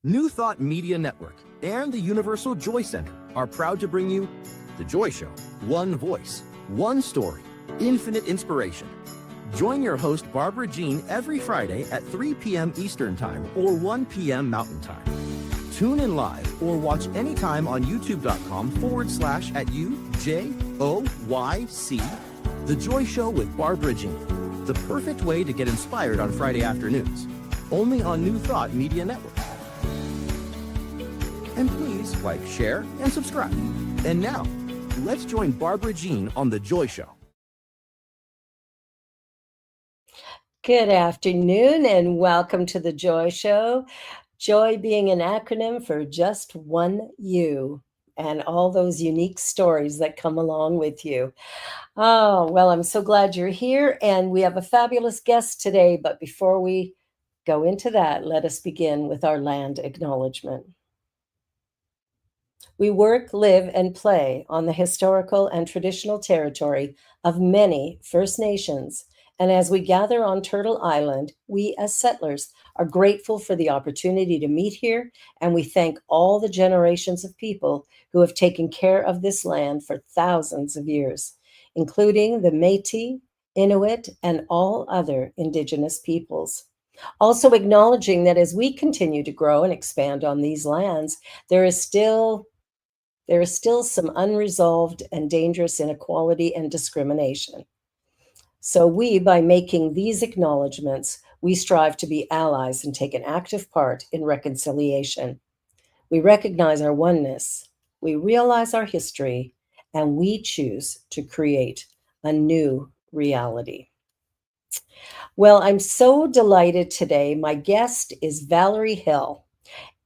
New Thought Media Network and the Universal Joy Center are proud to bring you The Joy Show. One voice, one story, infinite inspiration. Join your host Barbara Jean every Friday at 3 p.m. Eastern Time or 1 p.m. Mountain Time. Tune in live or watch anytime on youtube.com/@UJOYC. The Joy Show with Barbara Jean. The perfect way to get inspired on Friday afternoons. Only on New Thought Media Network. And please like, share, and subscribe. And now, let's join Barbara Jean on The Joy Show. Good afternoon and welcome to The Joy Show. Joy being an acronym for just one you and all those unique stories that come along with you. Oh, well, I'm so glad you're here and we have a fabulous guest today. But before we go into that, let us begin with our land acknowledgement. We work, live, and play on the historical and traditional territory of many First Nations. And as we gather on Turtle Island, we as settlers are grateful for the opportunity to meet here, and we thank all the generations of people who have taken care of this land for thousands of years, including the Métis, Inuit, and all other Indigenous peoples. Also acknowledging that as we continue to grow and expand on these lands, there is still some unresolved and dangerous inequality and discrimination. So by making these acknowledgements, we strive to be allies and take an active part in reconciliation. We recognize our oneness, we realize our history, and we choose to create a new reality. Well, I'm so delighted today. My guest is Valerie Hill.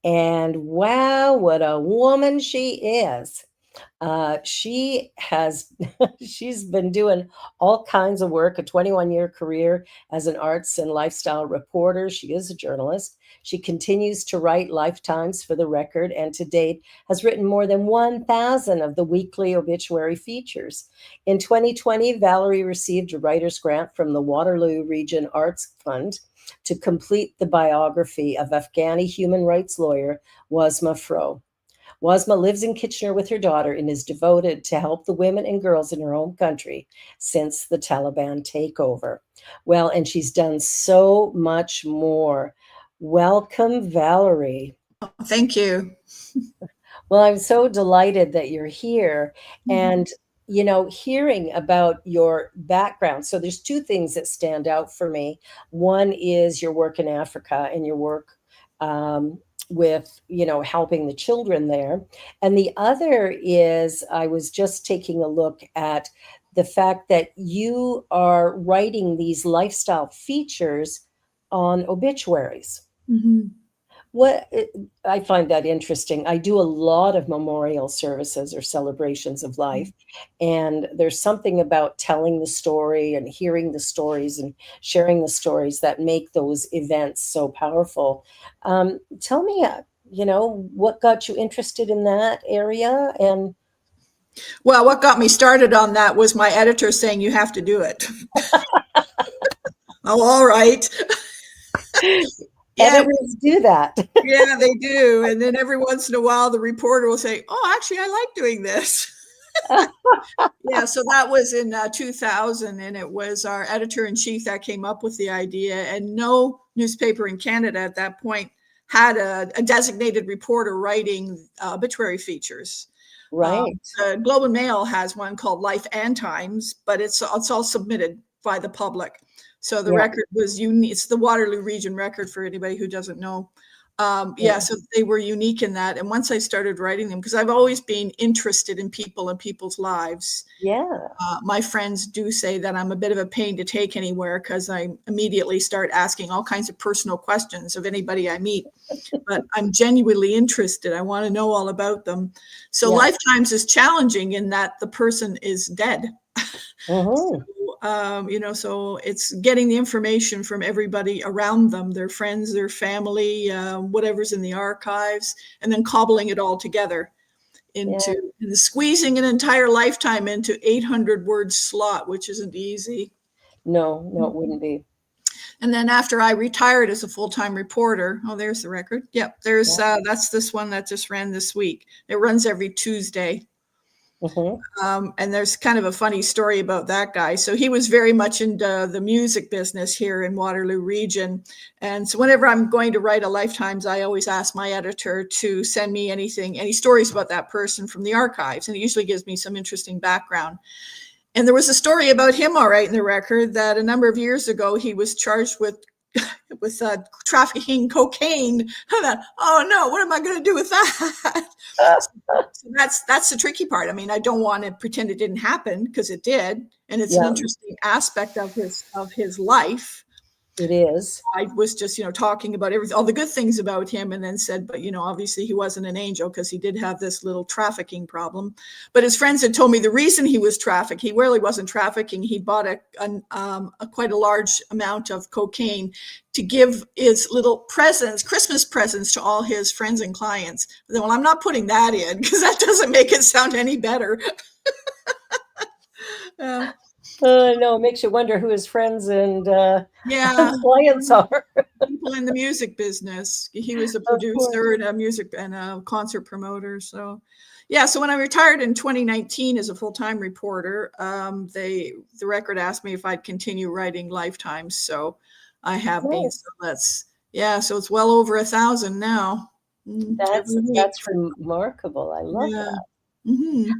And wow, what a woman she is. She's been doing all kinds of work, a 21-year career as an arts and lifestyle reporter. She is a journalist. She continues to write lifetimes for the Record and to date has written more than 1,000 of the weekly obituary features. In 2020, Valerie received a writer's grant from the Waterloo Region Arts Fund to complete the biography of Afghani human rights lawyer Wazhma Frogh. Wazhma lives in Kitchener with her daughter and is devoted to help the women and girls in her home country since the Taliban takeover. Well, and she's done so much more. Welcome, Valerie. Thank you. Well, I'm so delighted that you're here. And hearing about your background. So there's two things that stand out for me. One is your work in Africa and your work with, helping the children there. And the other is I was just taking a look at the fact that you are writing these lifestyle features on obituaries. Mm-hmm. I find that interesting. I do a lot of memorial services or celebrations of life, and there's something about telling the story and hearing the stories and sharing the stories that make those events so powerful. Tell me, what got you interested in that area? And well, what got me started on that was my editor saying you have to do it. Oh, all right. Editors do that. Yeah, they do. And then every once in a while, the reporter will say, oh, actually, I like doing this. Yeah, so that was in 2000, and it was our editor-in-chief that came up with the idea. And no newspaper in Canada at that point had a designated reporter writing obituary features. Right. Globe and Mail has one called Life and Times, but it's all submitted by the public. So the record was unique. It's the Waterloo Region Record for anybody who doesn't know. So they were unique in that. And once I started writing them, because I've always been interested in people and people's lives. Yeah. My friends do say that I'm a bit of a pain to take anywhere because I immediately start asking all kinds of personal questions of anybody I meet. But I'm genuinely interested. I want to know all about them. So Lifetimes is challenging in that the person is dead. Mm-hmm. So it's getting the information from everybody around them, their friends, their family, whatever's in the archives, and then cobbling it all together into squeezing an entire lifetime into 800 word slot, which isn't easy. No, it wouldn't be. And then after I retired as a full-time reporter, oh, there's the record. Yep, there's that's this one that just ran this week. It runs every Tuesday. And there's kind of a funny story about that guy. So he was very much into the music business here in Waterloo Region. And so whenever I'm going to write a Lifetimes, I always ask my editor to send me any stories about that person from the archives. And it usually gives me some interesting background. And there was a story about him, all right, in the record that a number of years ago, he was charged with trafficking cocaine. Oh no, what am I going to do with that? So that's the tricky part. I mean, I don't want to pretend it didn't happen, because it did, and it's an interesting aspect of his life. It is. I was just, talking about all the good things about him, and then said, but, obviously he wasn't an angel, because he did have this little trafficking problem. But his friends had told me the reason he was trafficked, he really wasn't trafficking. He bought quite a large amount of cocaine to give his little presents, Christmas presents, to all his friends and clients. Then, well, I'm not putting that in, because that doesn't make it sound any better. No, it makes you wonder who his friends and clients are. People in the music business. He was a producer and a music and a concert promoter. So, so when I retired in 2019 as a full-time reporter, the Record asked me if I'd continue writing Lifetimes. So I have been. So so it's well over 1,000 now. That's remarkable. I love that. Mm-hmm.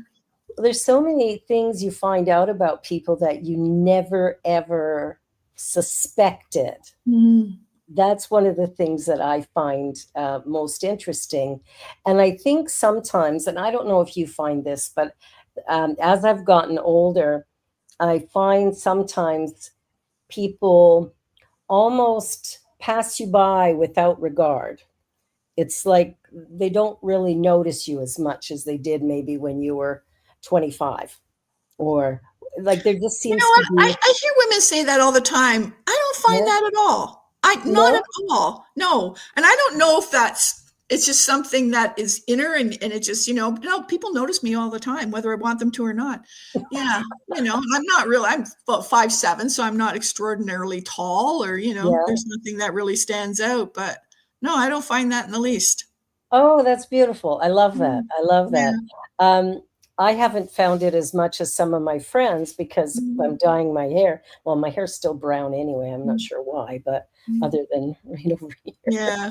There's so many things you find out about people that you never, ever suspected. Mm-hmm. That's one of the things that I find most interesting. And I think sometimes, and I don't know if you find this, but as I've gotten older, I find sometimes people almost pass you by without regard. It's like they don't really notice you as much as they did maybe when you were 25, or like there just seems to be. I hear women say that all the time. I don't find that at all. Not at all. No. And I don't know if it's just something that is inner, and it just, people notice me all the time, whether I want them to or not. Yeah. I'm not really, I'm about 5'7", so I'm not extraordinarily tall, or, there's nothing that really stands out, but no, I don't find that in the least. Oh, that's beautiful. I love that. I love that. I haven't found it as much as some of my friends, because I'm dyeing my hair. Well, my hair's still brown anyway. I'm not sure why, but other than right over here. Yeah.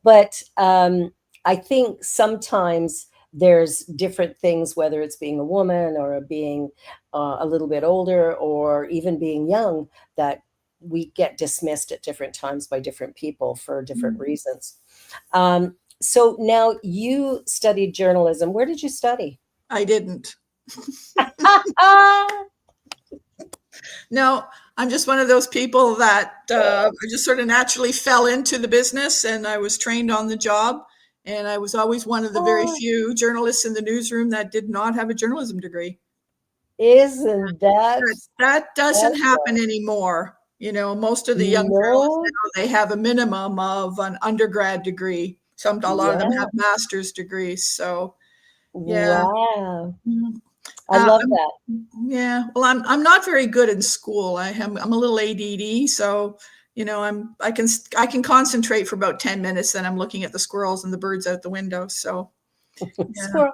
But I think sometimes there's different things, whether it's being a woman or being a little bit older, or even being young, that we get dismissed at different times by different people for different reasons. So now you studied journalism. Where did you study? I didn't. No, I'm just one of those people that I just sort of naturally fell into the business, and I was trained on the job. And I was always one of the very few journalists in the newsroom that did not have a journalism degree. Isn't that doesn't happen anymore? Most of the young journalists now, they have a minimum of an undergrad degree. A lot of them have master's degrees. So, yeah. Wow. I love that. Yeah. Well, I'm not very good in school. I'm a little ADD. So, I can concentrate for about 10 minutes. Then I'm looking at the squirrels and the birds out the window. So, Squirrel.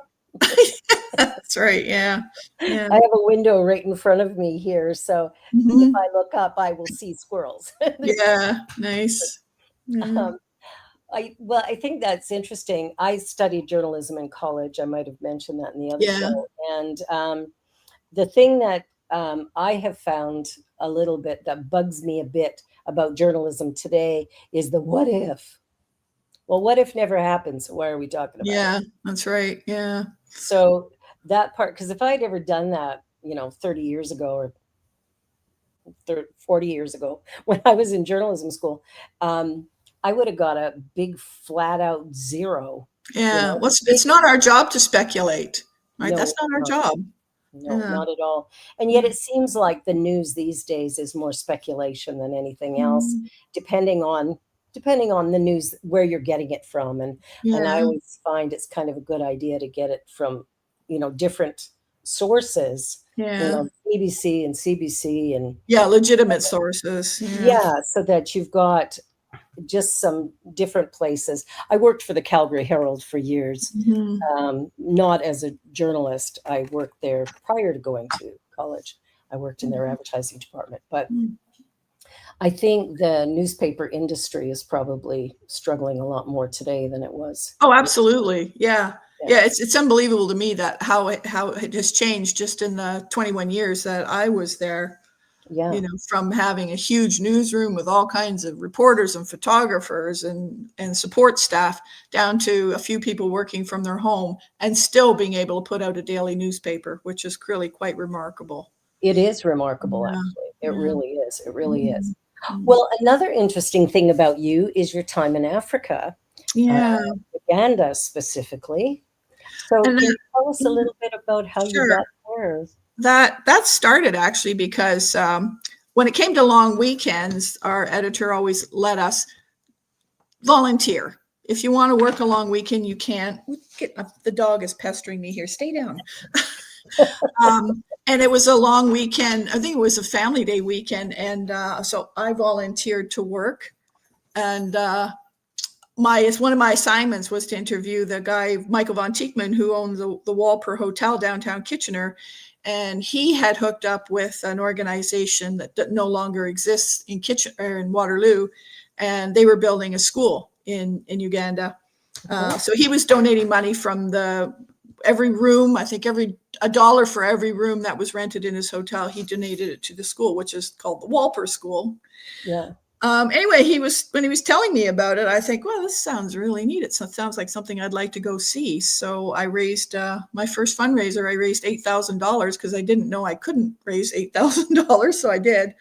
That's right. Yeah. I have a window right in front of me here. So if I look up, I will see squirrels. Yeah. Nice. I think that's interesting. I studied journalism in college. I might have mentioned that in the other show. And the thing that I have found a little bit that bugs me a bit about journalism today is the what if. Well, what if never happens? Why are we talking about it? Yeah, that's right. Yeah. So that part, because if I'd ever done that, 30 years ago or 40 years ago, when I was in journalism school, I would have got a big flat out 0. Yeah. It's not our job to speculate, right? No, That's not our job. No, not at all. And yet it seems like the news these days is more speculation than anything else, depending on the news, where you're getting it from. And I always find it's kind of a good idea to get it from, different sources, Yeah. BBC and CBC and Yeah, legitimate sources. Yeah. yeah, so that you've got just some different places. I worked for the Calgary Herald for years, Mhm. not as a journalist. I worked there prior to going to college. I worked in their advertising department, but Mm. I think the newspaper industry is probably struggling a lot more today than it was. Oh, absolutely. Yeah. Yeah. Yeah, it's unbelievable to me that how it has changed just in the 21 years that I was there. Yeah. From having a huge newsroom with all kinds of reporters and photographers and support staff down to a few people working from their home and still being able to put out a daily newspaper, which is really quite remarkable. It is remarkable, Yeah. actually. It Yeah. really is. It really is. Mhm. Well, another interesting thing about you is your time in Africa, Yeah. Uganda specifically. So And can that, you tell us a little bit about how you sure. got there? That started actually because when it came to long weekends, our editor always let us volunteer. If you want to work a long weekend, you can. The dog is pestering me here. Stay down. And it was a long weekend. I think it was a family day weekend. And so I volunteered to work. And one of my assignments was to interview the guy, Michael von Tieckman, who owned the Walper Hotel downtown Kitchener. And he had hooked up with an organization that no longer exists in Kitchener, in Waterloo. And they were building a school in Uganda. So he was donating money from every room. I think $1 for every room that was rented in his hotel. He donated it to the school, which is called the Walper School. Yeah. Anyway, when he was telling me about it, I think, well, this sounds really neat. It sounds like something I'd like to go see. So I raised my first fundraiser. I raised $8,000 because I didn't know I couldn't raise $8,000. So I did.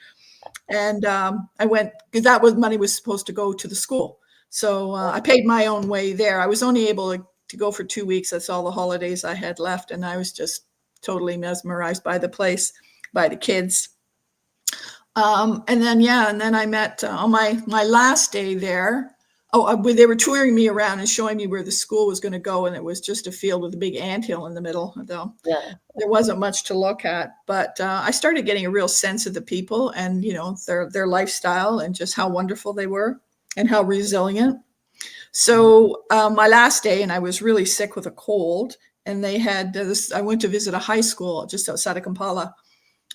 And I went, because money was supposed to go to the school. So I paid my own way there. I was only able to go for 2 weeks. That's all the holidays I had left. And I was just totally mesmerized by the place, by the kids. And then I met on my last day there. They were touring me around and showing me where the school was going to go. And it was just a field with a big anthill in the middle. Though there wasn't much to look at, but I started getting a real sense of the people and, their lifestyle and just how wonderful they were and how resilient. So my last day, and I was really sick with a cold, and they had I went to visit a high school just outside of Kampala.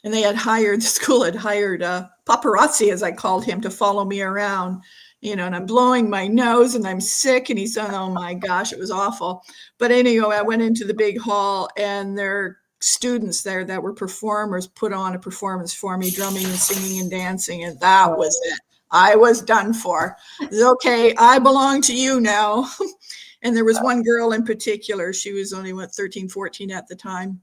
And the school had hired a paparazzi, as I called him, to follow me around, and I'm blowing my nose and I'm sick. And he said, oh my gosh, it was awful. But anyway, I went into the big hall and their students there that were performers put on a performance for me, drumming and singing and dancing. And that was it. I was done for. It was, okay, I belong to you now. And there was one girl in particular. She was only 13, 14 at the time.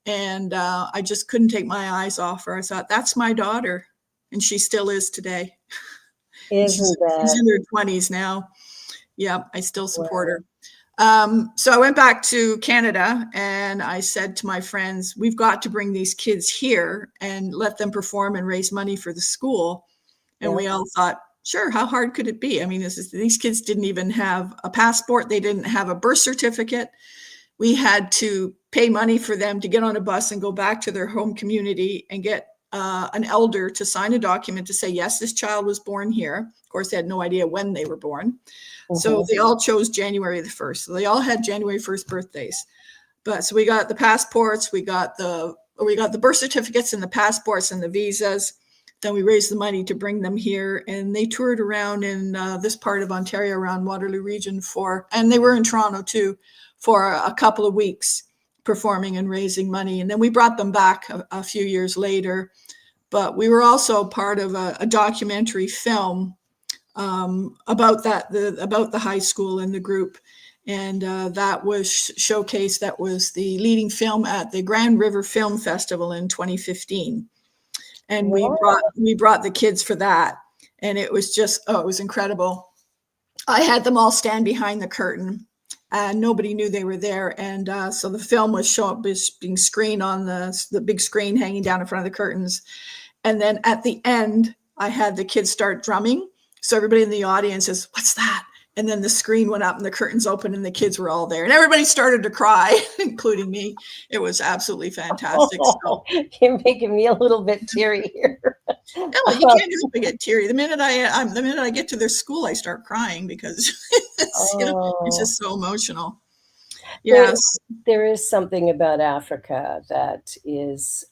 And I just couldn't take my eyes off her. I thought, that's my daughter. And she still is today. She's in her 20s now. Yeah, I still support her. So I went back to Canada and I said to my friends, we've got to bring these kids here and let them perform and raise money for the school. And we all thought, sure, how hard could it be? I mean, these kids didn't even have a passport. They didn't have a birth certificate. We had to pay money for them to get on a bus and go back to their home community and get an elder to sign a document to say, yes, this child was born here. Of course, they had no idea when they were born. So they all chose January the 1st. So they all had January 1st birthdays. So we got the passports, we got the birth certificates and the passports and the visas. Then we raised the money to bring them here, and they toured around in this part of Ontario, around Waterloo Region and they were in Toronto too, for a couple of weeks performing and raising money. And then we brought them back a few years later. But we were also part of a documentary film about the high school and the group. And that was showcased. That was the leading film at the Grand River Film Festival in 2015. And we brought the kids for that. And it was just, it was incredible. I had them all stand behind the curtain. And nobody knew they were there. And so the film was being screened on the big screen hanging down in front of the curtains. And then at the end, I had the kids start drumming. So everybody in the audience says, what's that? And then the screen went up and the curtains opened and the kids were all there and everybody started to cry, including me. It was absolutely fantastic. Oh, you're making me a little bit teary here. No, you can't help but get teary. The minute I get to their school, I start crying because it's just so emotional. Yes, there is something about Africa that is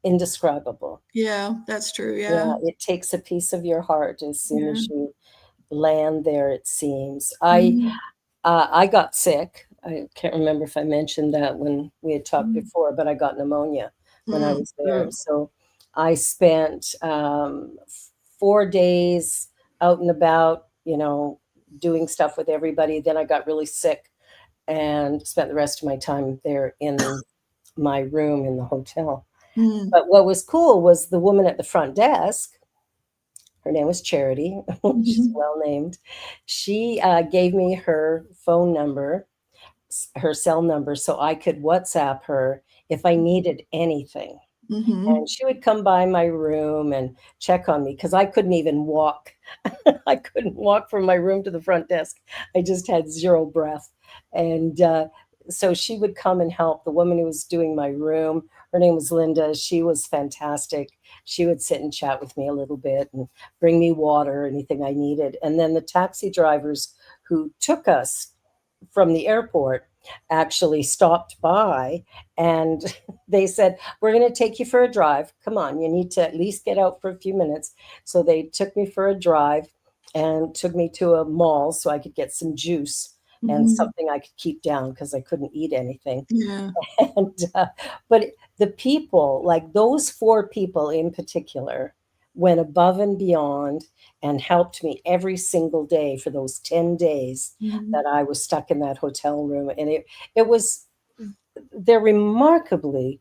indescribable. yeah, that's true. Yeah, It takes a piece of your heart as soon yeah. as you land there, it seems. Mhm. I got sick. I can't remember if I mentioned that when we had talked Mhm. before, but I got pneumonia when I Mm, was there. mm, So I spent 4 days out and about, doing stuff with everybody. Then I got really sick and spent the rest of my time there in my room in the hotel. mm, But what was cool was the woman at the front desk. Her name was Charity. She's mhm, well named. She gave me her phone number, her cell number, so I could WhatsApp her if I needed anything. mhm. And she would come by my room and check on me because I couldn't even walk. I couldn't walk from my room to the front desk. I just had zero breath. And so she would come and help. The woman who was doing my room, her name was Linda. She was fantastic. She would sit and chat with me a little bit and bring me water, anything I needed. And then the taxi drivers who took us from the airport actually stopped by and they said, "We're going to take you for a drive. Come on, you need to at least get out for a few minutes." So they took me for a drive and took me to a mall so I could get some juice and Mhm. something I could keep down because I couldn't eat anything. Yeah. And but the people, like those four people in particular, went above and beyond and helped me every single day for those 10 days Mhm. that I was stuck in that hotel room. And it was, they're remarkably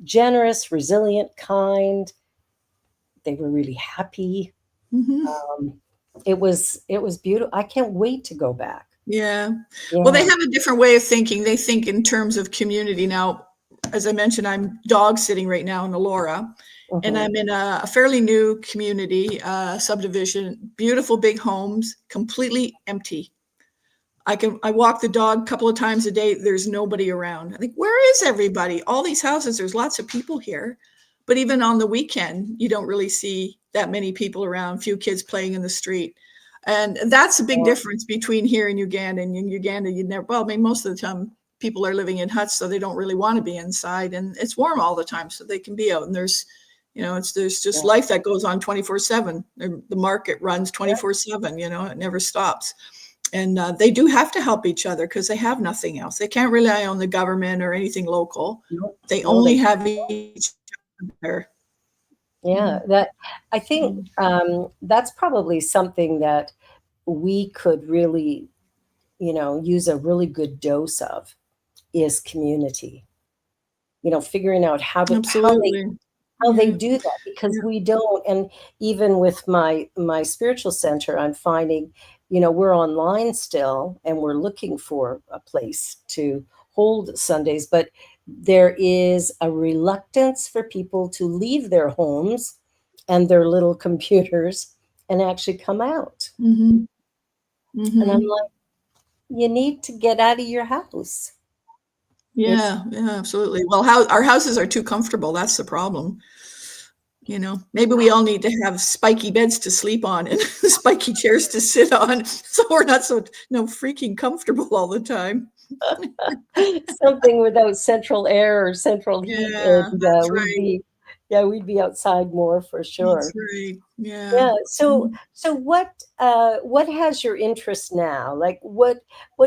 generous, resilient, kind. They were really happy. Mhm. Um, it was beautiful. I can't wait to go back. Yeah. Well, they Yeah. have a different way of thinking. They think in terms of community. Now, as I mentioned, I'm dog sitting right now in Elora, and Mhm. I'm in a fairly new community, subdivision, beautiful big homes, completely empty. I walk the dog a couple of times a day. There's nobody around. I think, where is everybody? All these houses, there's lots of people here. But even on the weekend, you don't really see that many people around, few kids playing in the street. And that's a big Yeah. difference between here and Uganda. And in Uganda, you'd never, well, I mean, most of the time people are living in huts, so they don't really want to be inside. And it's warm all the time, so they can be out. And there's just Yeah. life that goes on 24/7. The market runs Yeah. 24/7, it never stops. And they do have to help each other because they have nothing else. They can't rely on the government or anything local. No, They no, they only have each other. Yeah, Mhm. that I think Mhm. that's probably something that we could really, use a really good dose of is community. Figuring out Absolutely. how they Yeah. do that because Yeah. we don't. And even with my spiritual center, I'm finding, we're online still and we're looking for a place to hold Sundays, but there is a reluctance for people to leave their homes and their little computers and actually come out. Mhm. And I'm Mhm. like, you need to get out of your house. It's Yeah. Yeah. Absolutely. Well, how our houses are too comfortable. That's the problem. Maybe we all need to have spiky beds to sleep on and spiky chairs to sit on, so we're not so no freaking comfortable all the time. something without central air or central heat, Yeah, and that's right. we'd be outside more for That's sure. right. Yeah. Yeah. So Mhm. so what has your interest now? Like what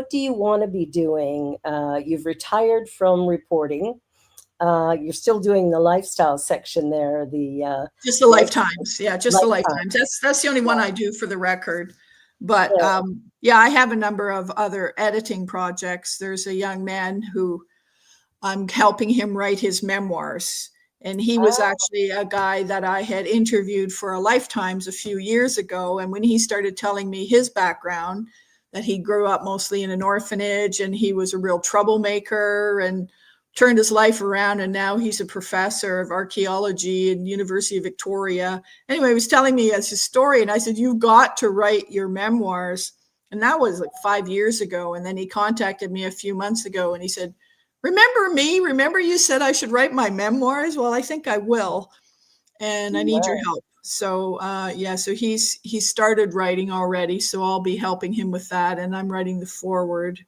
do you want to be doing? You've retired from reporting. You're still doing the lifestyle section there, the Just the life lifetimes. Yeah, just the lifetime. lifetimes. That's the only one I do for the record. But, Yeah. yeah, I have a number of other editing projects. There's a young man who I'm helping him write his memoirs, and he was Ah, actually a guy that I had interviewed for a Lifetimes a few years ago, and when he started telling me his background, that he grew up mostly in an orphanage and he was a real troublemaker and turned his life around, and now he's a professor of archaeology at University of Victoria. Anyway, he was telling me as his story, and I said, "You've got to write your memoirs." And that was like 5 years ago. And then he contacted me a few months ago and he said, remember me? Remember you said I should write my memoirs? Well, I think I will. And I need your help. So so he's started writing already. So I'll be helping him with that. And I'm writing the foreword.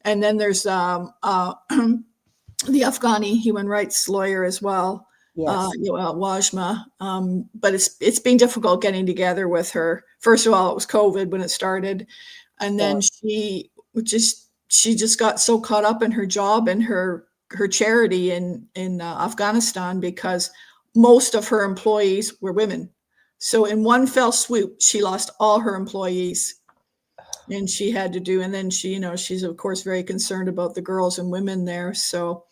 And then there's the Afghani human rights lawyer as well. Yes. Wazhma. But it's been difficult getting together with her. First of all, it was COVID when it started. And then she just got so caught up in her job and her charity in Afghanistan, because most of her employees were women. So in one fell swoop, she lost all her employees. And she had to do, and then she, she's of course very concerned about the girls and women there. So,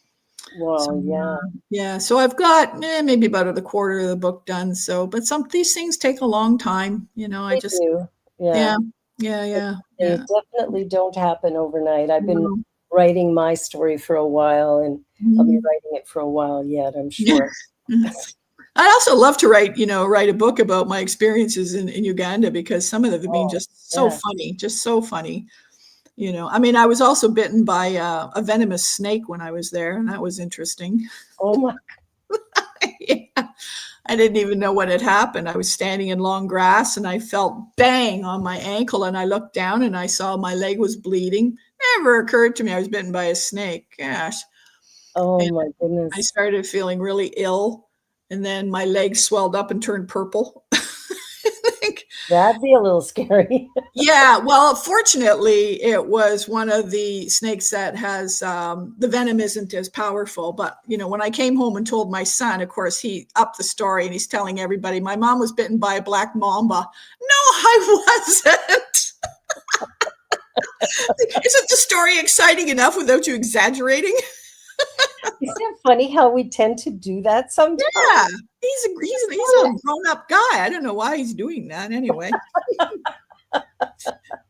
so I've got maybe about a quarter of the book done. So, but these things take a long time, They do. Yeah. They definitely don't happen overnight. I've been writing my story for a while, and I'll be writing it for a while yet, I'm sure. I also love to write a book about my experiences in Uganda, because some of them have been just so funny, I mean, I was also bitten by a venomous snake when I was there, and that was interesting. Oh my. Yeah. I didn't even know what had happened. I was standing in long grass and I felt bang on my ankle, and I looked down and I saw my leg was bleeding. Never occurred to me I was bitten by a snake. Gosh. Oh my goodness. I started feeling really ill, and then my leg swelled up and turned purple. That'd be a little scary. Yeah, well, fortunately, it was one of the snakes that has the venom isn't as powerful. But, when I came home and told my son, of course, he upped the story and he's telling everybody, my mom was bitten by a black mamba. No, I wasn't. Isn't the story exciting enough without you exaggerating? Isn't it funny how we tend to do that sometimes? Yeah, he's a grown-up guy. I don't know why he's doing that anyway.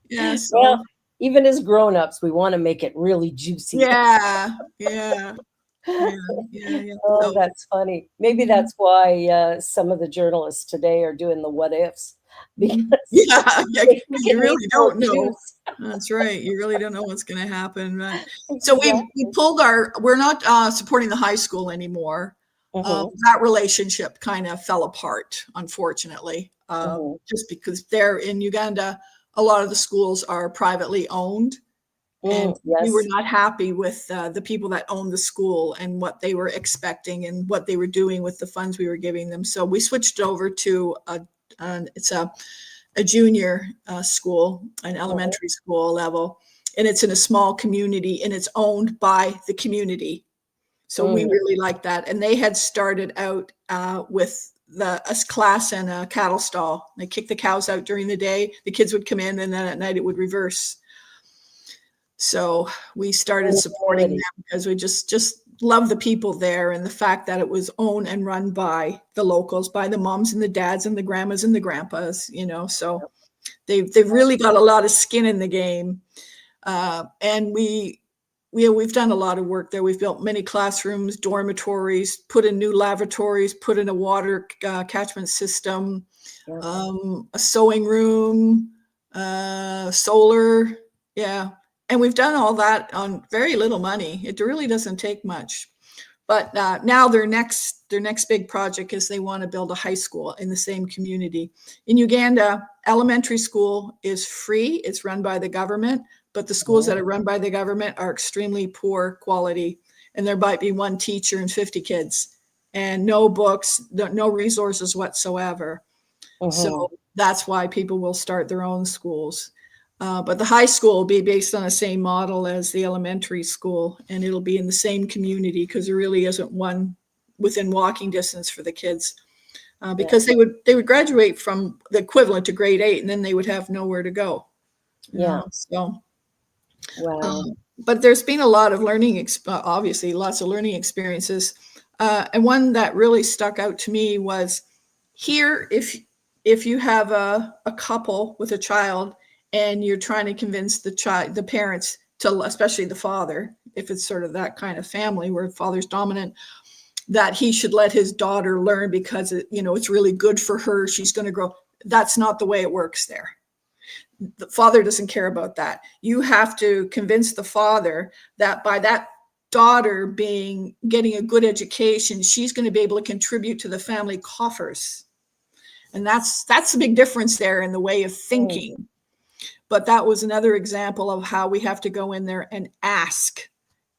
Yeah. So. Well, even as grown-ups, we want to make it really juicy. Yeah. Oh, that's funny. Maybe that's why some of the journalists today are doing the what ifs. Because you really don't know. That's right. You really don't know what's going to happen. Right? So we pulled we're not supporting the high school anymore. That relationship kind of fell apart, unfortunately, just because there in Uganda, a lot of the schools are privately owned. And we were not happy with the people that owned the school and what they were expecting and what they were doing with the funds we were giving them. So we switched over to it's a junior school, an elementary school level, and it's in a small community and it's owned by the community. So we really like that. And they had started out with a class in a cattle stall. They kicked the cows out during the day. The kids would come in, and then at night it would reverse. So we started supporting them because we just love the people there, and the fact that it was owned and run by the locals, by the moms and the dads and the grandmas and the grandpas, so they've really got a lot of skin in the game. And we've done a lot of work there. We've built many classrooms, dormitories, put in new lavatories, put in a water catchment system, a sewing room, solar. Yeah. And we've done all that on very little money. It really doesn't take much. But now their next big project is they want to build a high school in the same community. In Uganda, elementary school is free. It's run by the government, but the schools that are run by the government are extremely poor quality. And there might be one teacher and 50 kids, and no books, no resources whatsoever. So that's why people will start their own schools. But the high school will be based on the same model as the elementary school, and it'll be in the same community because there really isn't one within walking distance for the kids. Because they would graduate from the equivalent to grade 8, and then they would have nowhere to go. So, but there's been a lot of learning, obviously lots of learning experiences. And one that really stuck out to me was here, if you have a couple with a child, and you're trying to convince the parents to, especially the father, if it's sort of that kind of family where father's dominant, that he should let his daughter learn because it's really good for her. She's going to grow. That's not the way it works there. the father doesn't care about that. You have to convince the father that by that daughter getting a good education, she's going to be able to contribute to the family coffers. And that's the big difference there in the way of thinking. But that was another example of how we have to go in there and ask,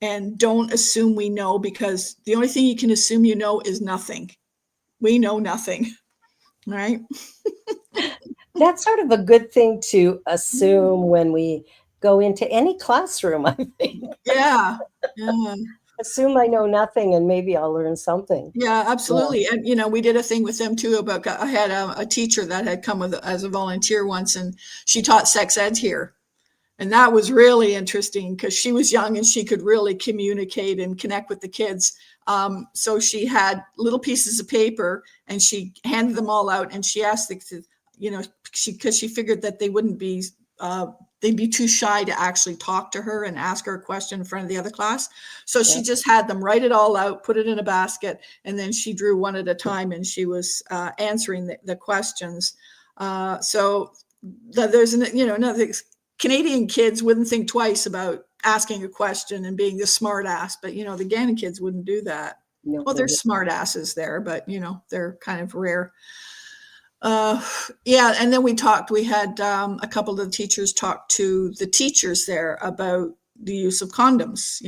and don't assume we know, because the only thing you can assume you know is nothing. We know nothing, right? That's sort of a good thing to assume when we go into any classroom, I think. Yeah. Assume I know nothing and maybe I'll learn something. Yeah, absolutely. And, we did a thing with them too about, I had a teacher that had come as a volunteer once, and she taught sex ed here. And that was really interesting because she was young and she could really communicate and connect with the kids. So she had little pieces of paper and she handed them all out, and she asked because she figured that they wouldn't be, they'd be too shy to actually talk to her and ask her a question in front of the other class. So she just had them write it all out, put it in a basket, and then she drew one at a time, and she was answering the questions. So there's another. Canadian kids wouldn't think twice about asking a question and being the smart ass, but the Ugandan kids wouldn't do that. No, well, there's smart asses there, but they're kind of rare. And then we had a couple of the teachers talk to the teachers there about the use of condoms.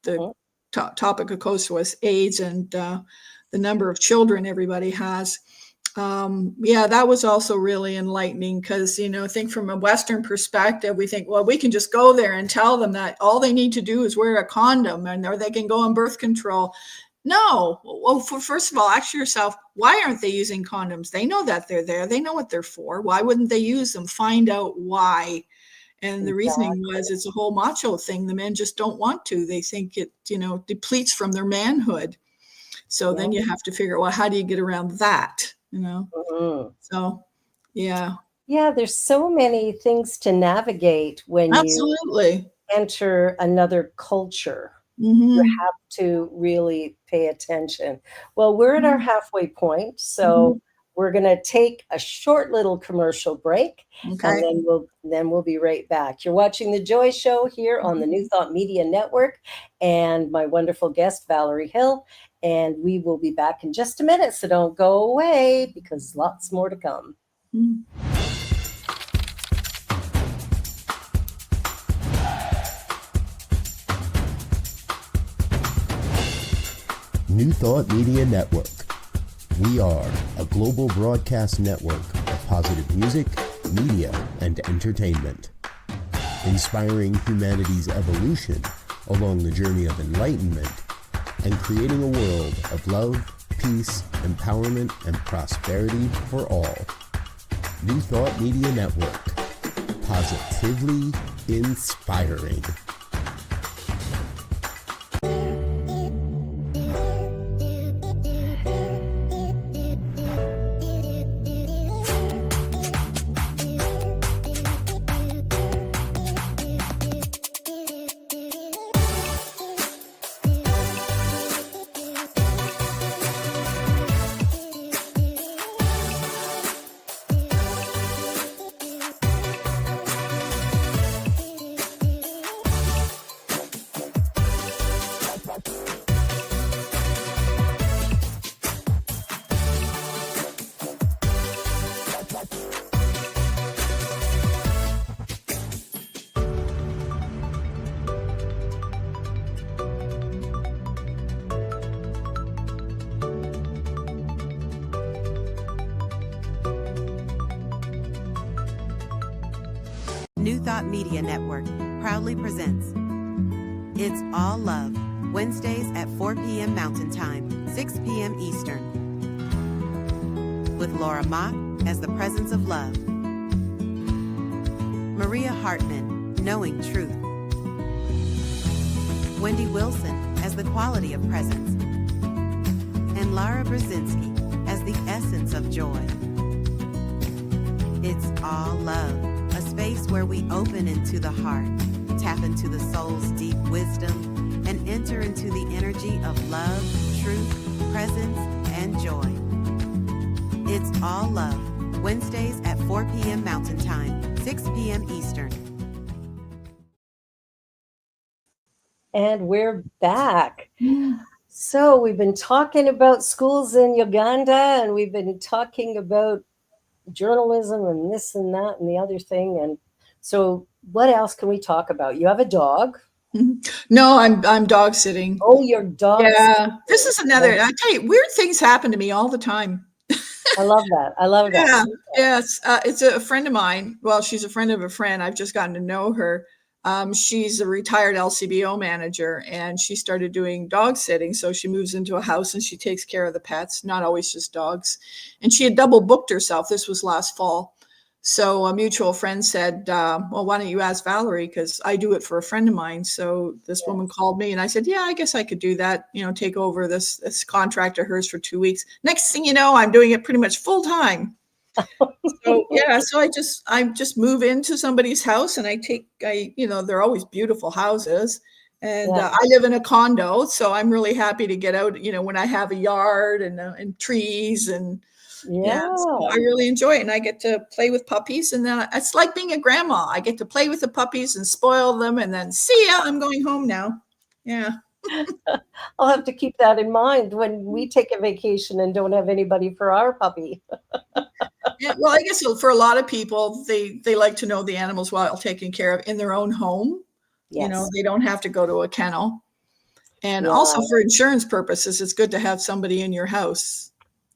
The topic, of course, was AIDS and the number of children everybody has. That was also really enlightening because, I think from a Western perspective, we think, well, we can just go there and tell them that all they need to do is wear a condom or they can go on birth control. No. Well, first of all, ask yourself, why aren't they using condoms? They know that they're there. They know what they're for. Why wouldn't they use them? Find out why. And the reasoning was it's a whole macho thing. The men just don't want to. They think it, depletes from their manhood. So then you have to figure out, well, how do you get around that? So, yeah. Yeah, there's so many things to navigate when you enter another culture. You have to really pay attention. Well, we're at our halfway point, so we're going to take a short little commercial break, and then we'll be right back. You're watching The Joy Show here on the New Thought Media Network, and my wonderful guest, Valerie Hill, and we will be back in just a minute, so don't go away because lots more to come. New Thought Media Network. We are a global broadcast network of positive music, media, and entertainment, inspiring humanity's evolution along the journey of enlightenment and creating a world of love, peace, empowerment, and prosperity for all. New Thought Media Network. Positively inspiring. New Thought Media Network proudly presents It's All Love, Wednesdays at 4 p.m. Mountain Time, 6 p.m. Eastern, with Laura Mock as the presence of love, Maria Hartman, knowing truth, Wendy Wilson as the quality of presence, and Lara Brzezinski as the essence of joy. It's all love. A space where we open into the heart, tap into the soul's deep wisdom, and enter into the energy of love, truth, presence, and joy. It's all love, Wednesdays at 4 p.m. Mountain Time, 6 p.m. Eastern. And we're back. So we've been talking about schools in Uganda, and we've been talking about journalism and this and that and the other thing. And so what else can we talk about? You have a dog. No, I'm dog sitting. Oh, your dog. Yeah, this is another. I tell you, weird things happen to me all the time. I love that. I love that. Yeah, yes. It's a friend of mine. Well, she's a friend of a friend. I've just gotten to know her. She's a retired LCBO manager, and she started doing dog sitting. So she moves into a house and she takes care of the pets, not always just dogs. And she had double booked herself. This was last fall. So a mutual friend said, well, why don't you ask Valerie? Because I do it for a friend of mine. So this woman called me and I said, yeah, I guess I could do that, take over this contract of hers for 2 weeks. Next thing you know, I'm doing it pretty much full time. So I just move into somebody's house and they're always beautiful houses. And I live in a condo, so I'm really happy to get out, when I have a yard and trees and so I really enjoy it. And I get to play with puppies, and then it's like being a grandma. I get to play with the puppies and spoil them and then see ya, I'm going home now. Yeah. I'll have to keep that in mind when we take a vacation and don't have anybody for our puppy. Yeah, well, I guess for a lot of people, they like to know the animals well taken care of in their own home. Yes. They don't have to go to a kennel. And also for insurance purposes, it's good to have somebody in your house.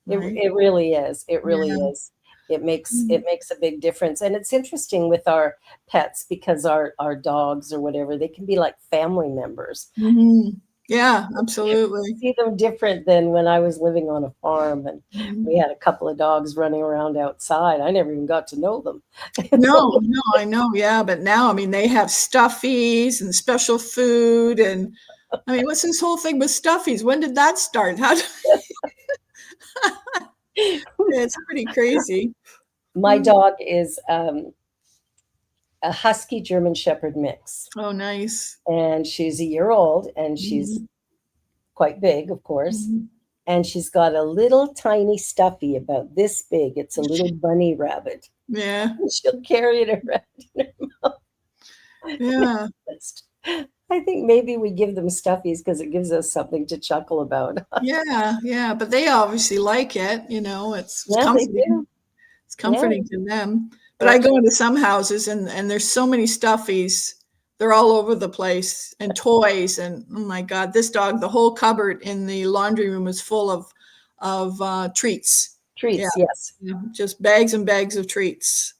Right? It really is. It really is. It makes a big difference. And it's interesting with our pets because our dogs or whatever, they can be like family members. Mm-hmm. Yeah, absolutely. You see them different than when I was living on a farm and we had a couple of dogs running around outside. I never even got to know them. No, I know. Yeah. But now, they have stuffies and special food. And what's this whole thing with stuffies? When did that start? It's pretty crazy. My dog is a husky German Shepherd mix. Oh, nice. And she's a year old and she's quite big, of course. And she's got a little tiny stuffy about this big. It's a little bunny rabbit. Yeah. She'll carry it around in her mouth. Yeah. I think maybe we give them stuffies because it gives us something to chuckle about. Yeah. But they obviously like it. It's comforting. It's comforting to them. But I go into some houses and there's so many stuffies. They're all over the place and toys. And oh my God, this dog, the whole cupboard in the laundry room is full of treats. Treats, yes. Just bags and bags of treats.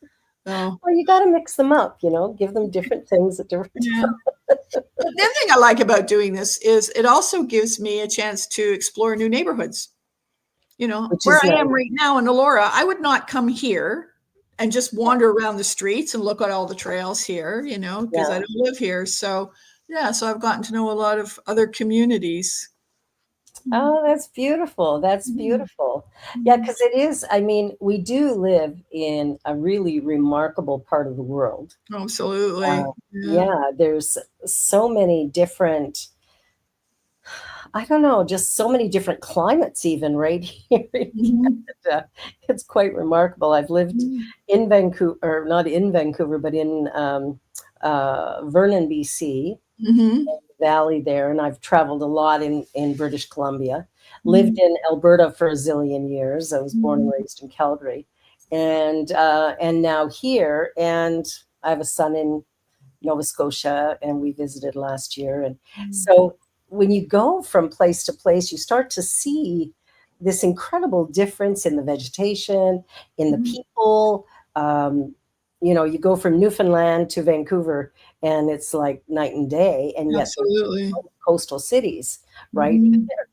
So, well, you got to mix them up, give them different things at different times. The other thing I like about doing this is it also gives me a chance to explore new neighborhoods. Where I am right now in Elora, I would not come here and just wander around the streets and look at all the trails here, because I don't live here. So, so I've gotten to know a lot of other communities. Oh, that's beautiful. That's beautiful. Yeah, because it is, we do live in a really remarkable part of the world. Absolutely. There's so many different, just so many different climates even right here in Canada. It's quite remarkable. I've lived in Vancouver, or not in Vancouver, but in Vernon, BC, valley there, and I've traveled a lot in British Columbia. Lived in Alberta for a zillion years. I was born and raised in Calgary, and now here. And I have a son in Nova Scotia, and we visited last year. And so when you go from place to place, you start to see this incredible difference in the vegetation, in the people. You go from Newfoundland to Vancouver and it's like night and day, and yet coastal cities, right?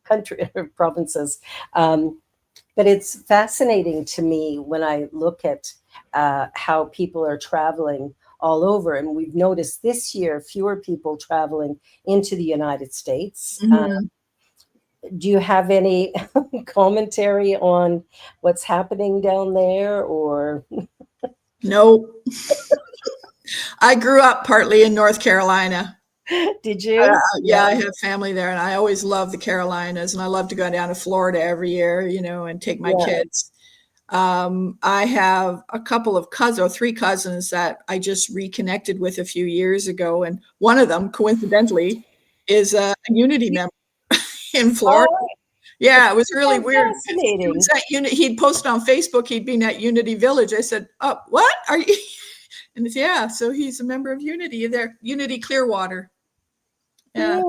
Country provinces. But it's fascinating to me when I look at how people are traveling all over. And we've noticed this year, fewer people traveling into the United States. Do you have any commentary on what's happening down there, or? No. I grew up partly in North Carolina. Did you? I have family there, and I always love the Carolinas, and I love to go down to Florida every year, and take my kids. I have a couple of cousins, or 3 cousins that I just reconnected with a few years ago. And one of them, coincidentally, is a Unity member in Florida. Oh, Yeah, it was really weird. He fascinating. was at he'd posted on Facebook he'd been at Unity Village. I said, "Oh, what are you?" And it's, yeah, so he's a member of Unity there, Unity Clearwater. Yeah,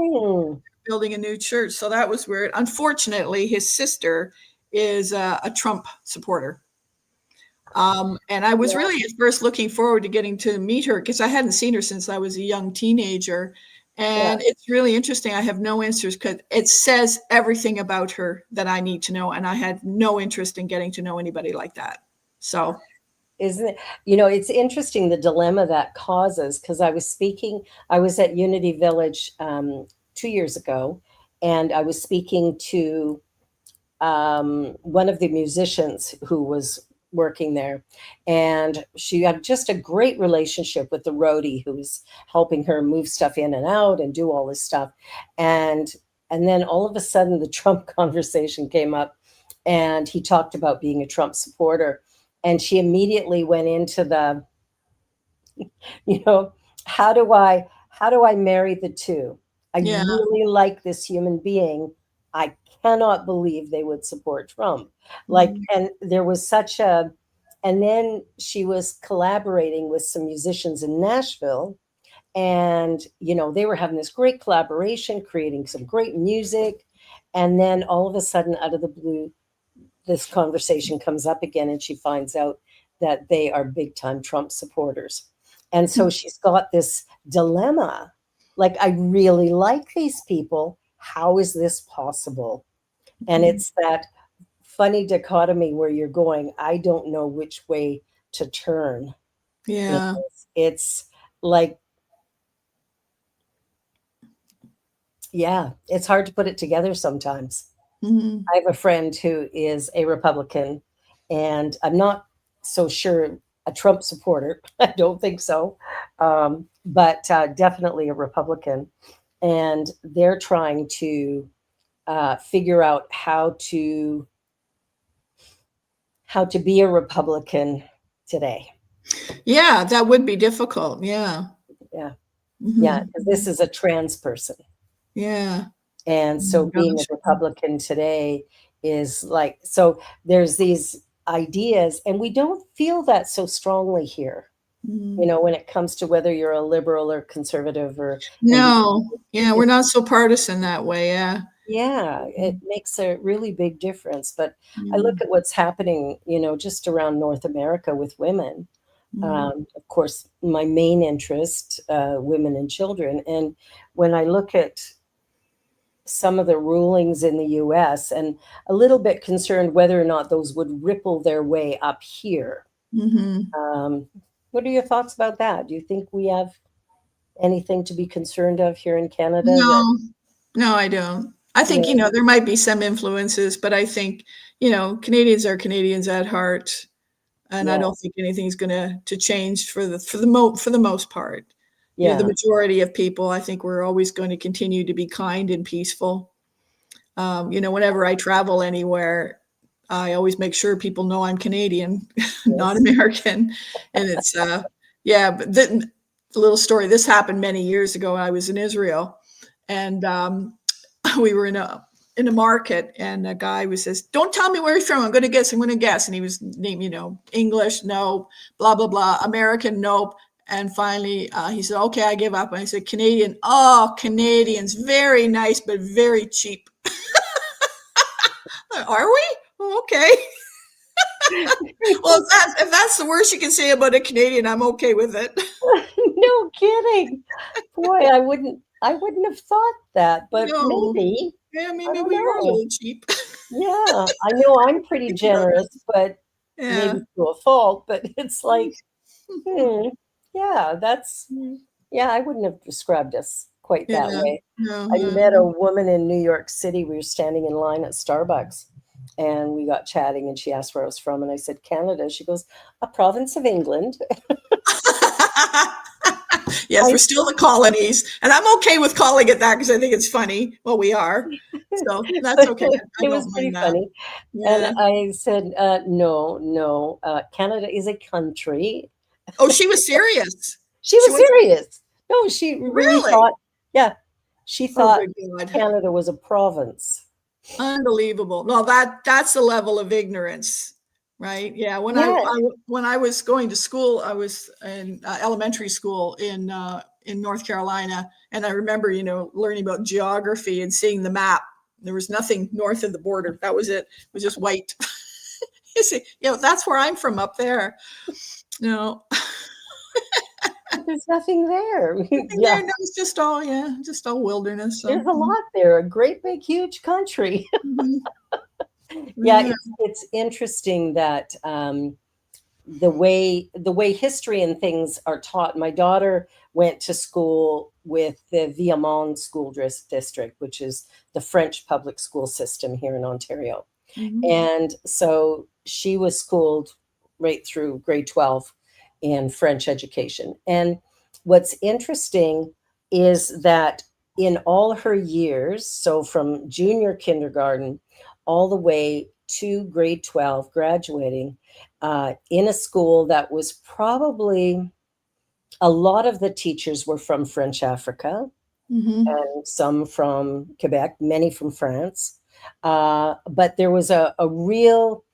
building a new church. So that was weird. Unfortunately, his sister is a Trump supporter. And I was really at first looking forward to getting to meet her because I hadn't seen her since I was a young teenager. And it's really interesting. I have no answers because it says everything about her that I need to know. And I had no interest in getting to know anybody like that. So, Isn't it? It's interesting the dilemma that causes, because I was at Unity Village 2 years ago, and I was speaking to one of the musicians who was working there, and she had just a great relationship with the roadie who was helping her move stuff in and out and do all this stuff. And then all of a sudden the Trump conversation came up, and he talked about being a Trump supporter, and she immediately went into the, how do I marry the two? I yeah. really like this human being. I cannot believe they would support Trump. Like, and there was and then she was collaborating with some musicians in Nashville, and, they were having this great collaboration, creating some great music. And then all of a sudden, out of the blue, this conversation comes up again, and she finds out that they are big time Trump supporters. And so she's got this dilemma. Like, I really like these people. How is this possible? And it's that funny dichotomy where you're going, I don't know which way to turn. Yeah. It's like, yeah, it's hard to put it together sometimes. I have a friend who is a Republican, and I'm not so sure a Trump supporter. I don't think so, but definitely a Republican. And they're trying to figure out how to be a Republican today. Yeah, that would be difficult. Yeah. Yeah. Yeah, because this is a trans person. Yeah. And so being a Republican today is like, so there's these ideas, and we don't feel that so strongly here, when it comes to whether you're a liberal or conservative or. No. Yeah, we're not so partisan that way. Yeah. Yeah, it makes a really big difference. But I look at what's happening, just around North America with women. Of course, my main interest, women and children. And when I look at some of the rulings in the US, and a little bit concerned whether or not those would ripple their way up here. What are your thoughts about that? Do you think we have anything to be concerned of here in Canada? No, I don't. I think, there might be some influences, but I think, Canadians are Canadians at heart. And I don't think anything's going to change for the most part. Yeah. The majority of people, I think we're always going to continue to be kind and peaceful. Whenever I travel anywhere, I always make sure people know I'm Canadian, not American. And it's, but the little story, this happened many years ago. I was in Israel, and we were in a market, and a guy says, "Don't tell me where you're from. I'm going to guess. And he was named, English, no, blah, blah, blah, American, nope. And finally, he said, "Okay, I give up." And I said, "Canadian." "Oh, Canadians, very nice, but very cheap." Are we? Oh, okay. Well, if that's the worst you can say about a Canadian, I'm okay with it. No kidding. Boy, I wouldn't have thought that, but maybe. Yeah, maybe we are a little cheap. Yeah, I know I'm pretty generous, but maybe to a fault. But it's like, I wouldn't have described us quite that way. I met a woman in New York City. We were standing in line at Starbucks, and we got chatting, and she asked where I was from, and I said, "Canada." She goes, "A province of England." Yes, we're still the colonies, and I'm okay with calling it that because I think it's funny. Well, we are. So that's okay. I It don't was pretty mind that. funny. Yeah. And I said, no, Canada is a country. Oh, she was serious. She She was was serious. No, she really really. thought, yeah, she Oh, thought good God. Canada was a province. Unbelievable. No, that's the level of ignorance, right? Yeah. Yeah. When I was going to school, I was in elementary school in North Carolina, and I remember, learning about geography and seeing the map. There was nothing north of the border. That was it. It was just white. You see, that's where I'm from, up there. No, There's nothing there. nothing Yeah, there. No, it's just all wilderness. So. there's a lot there. A great big huge country. Mhm. Yeah, Yeah. it's interesting that the way history and things are taught. My daughter went to school with the Viamont School District, which is the French public school system here in Ontario. Mhm. And so she was schooled right through grade 12 in French education. And what's interesting is that in all her years, so from junior kindergarten all the way to grade 12, graduating in a school that was probably a lot of the teachers were from French Africa, Mhm. and some from Quebec, many from France. But there was a real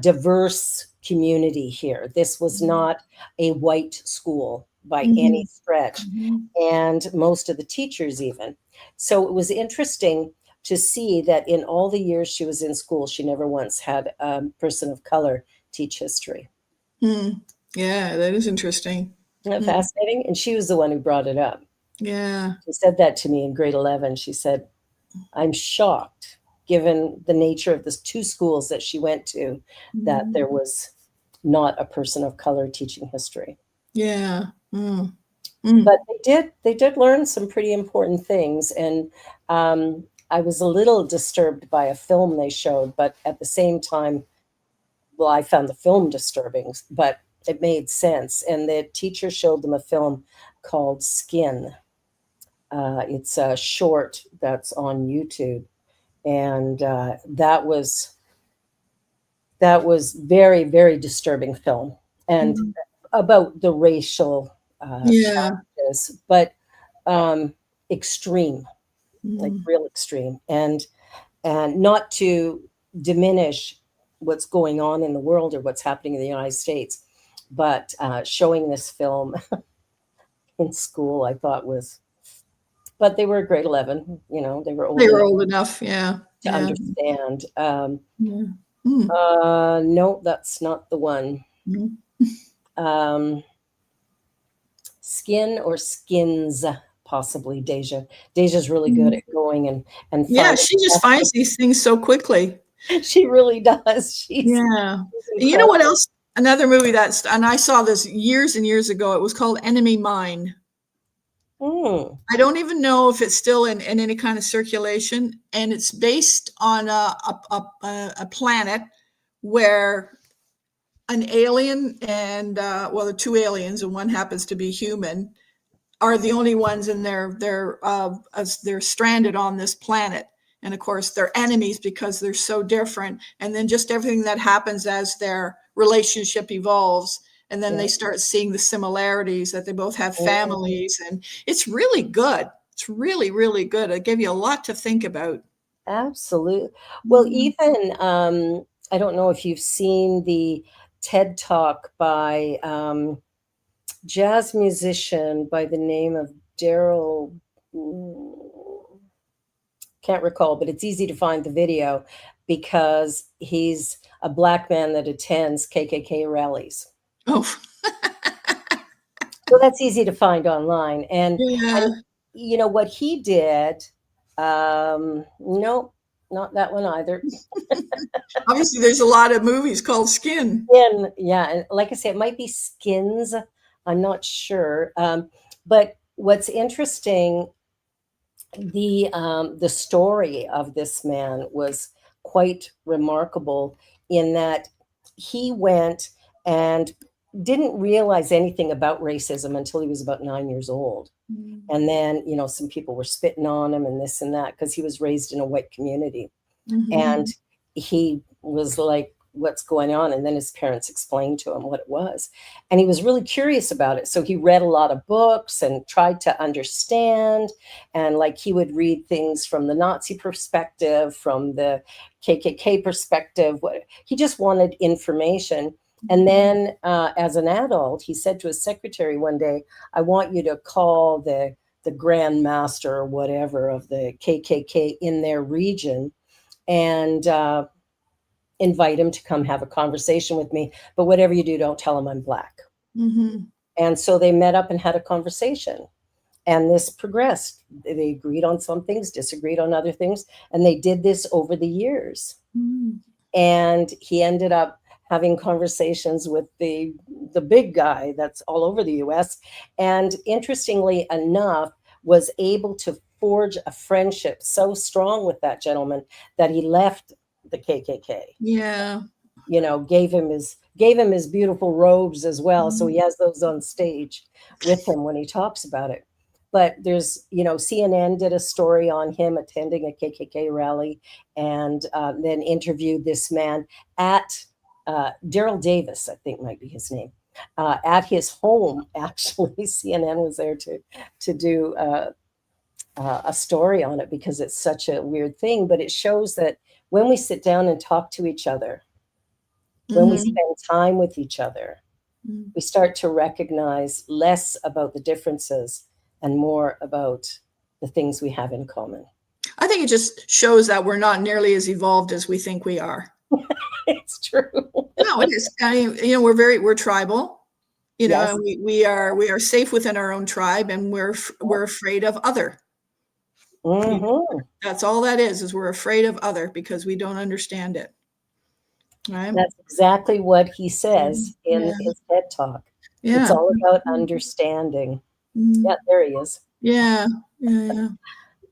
diverse community here. This was not a white school by any Mhm. stretch, Mhm. and most of the teachers even. So it was interesting to see that in all the years she was in school, she never once had a person of color teach history. Mm. Yeah, that is interesting. Isn't that Mm. fascinating? And she was the one who brought it up. Yeah. She said that to me in grade 11. She said, I'm shocked, given the nature of the two schools that she went to, that Mhm. there was not a person of color teaching history. Yeah. Mm. Mm. But they did learn some pretty important things. And I was a little disturbed by a film they showed, but at the same time, well, I found the film disturbing, but it made sense. And the teacher showed them a film called Skin. It's a short that's on YouTube, and that was very, very disturbing film, and Mhm. about the racial Yeah. challenges, but um, extreme, like Mm. real extreme, and not to diminish what's going on in the world or what's happening in the United States, but showing this film in school, I thought was. But they were grade 11, they were They old were enough old enough. Yeah. to Yeah. understand. Yeah. Mm. No, that's not the one. Mm. Um, Skin or Skins, possibly Deja. Deja's really good Mm. at going and Yeah, finding she just finds these things so quickly. she really does. She's Yeah. And you know what incredible. else? Another movie and I saw this years and years ago. It was called Enemy Mine. Mm, I don't even know if it's still in any kind of circulation, and it's based on a planet where an alien and the two aliens, and one happens to be human, are the only ones in as they're stranded on this planet. And of course, they're enemies because they're so different. And then just everything that happens as their relationship evolves. And then yeah. they start seeing the similarities that they both have Mm, families. And it's really good. It's really, really good. It gave you a lot to think about. absolutely. Well, Mhm. even I don't know if you've seen the TED Talk by jazz musician by the name of Daryl. Can't recall, but it's easy to find the video because he's a black man that attends KKK rallies. Oh, So that's easy to find online. And yeah. what he did, nope, not that one either. Obviously, there's a lot of movies called Skin. And yeah, and like I say, it might be Skins. I'm not sure. But what's interesting, the story of this man was quite remarkable in that he went and didn't realize anything about racism until he was about 9 years old. And then, some people were spitting on him and this and that because he was raised in a white community. And he was like, what's going on? And then his parents explained to him what it was. And he was really curious about it. So he read a lot of books and tried to understand. And like he would read things from the Nazi perspective, from the KKK perspective. He just wanted information. And then as an adult, he said to his secretary one day, I want you to call the Grand Master or whatever of the KKK in their region and invite him to come have a conversation with me. But whatever you do, don't tell him I'm Black. And so they met up and had a conversation. And this progressed. They agreed on some things, disagreed on other things. And they did this over the years. And he ended up having conversations with the big guy that's all over the US. And interestingly enough, was able to forge a friendship so strong with that gentleman that he left the KKK. Yeah. Gave him his beautiful robes as well. So he has those on stage with him when he talks about it. But there's, CNN did a story on him attending a KKK rally and then interviewed this man at Daryl Davis, I think might be his name, at his home. Actually, CNN was there to do a story on it because it's such a weird thing. But it shows that when we sit down and talk to each other, when we spend time with each other, we start to recognize less about the differences and more about the things we have in common. I think it just shows that we're not nearly as evolved as we think we are. It's true. No, it is. I mean, we're tribal. Yes. We are safe within our own tribe, and we're afraid of other. That's all that is we're afraid of other because we don't understand it. Right? That's exactly what he says in his TED Talk. Yeah. It's all about understanding. Yeah, there he is. Yeah.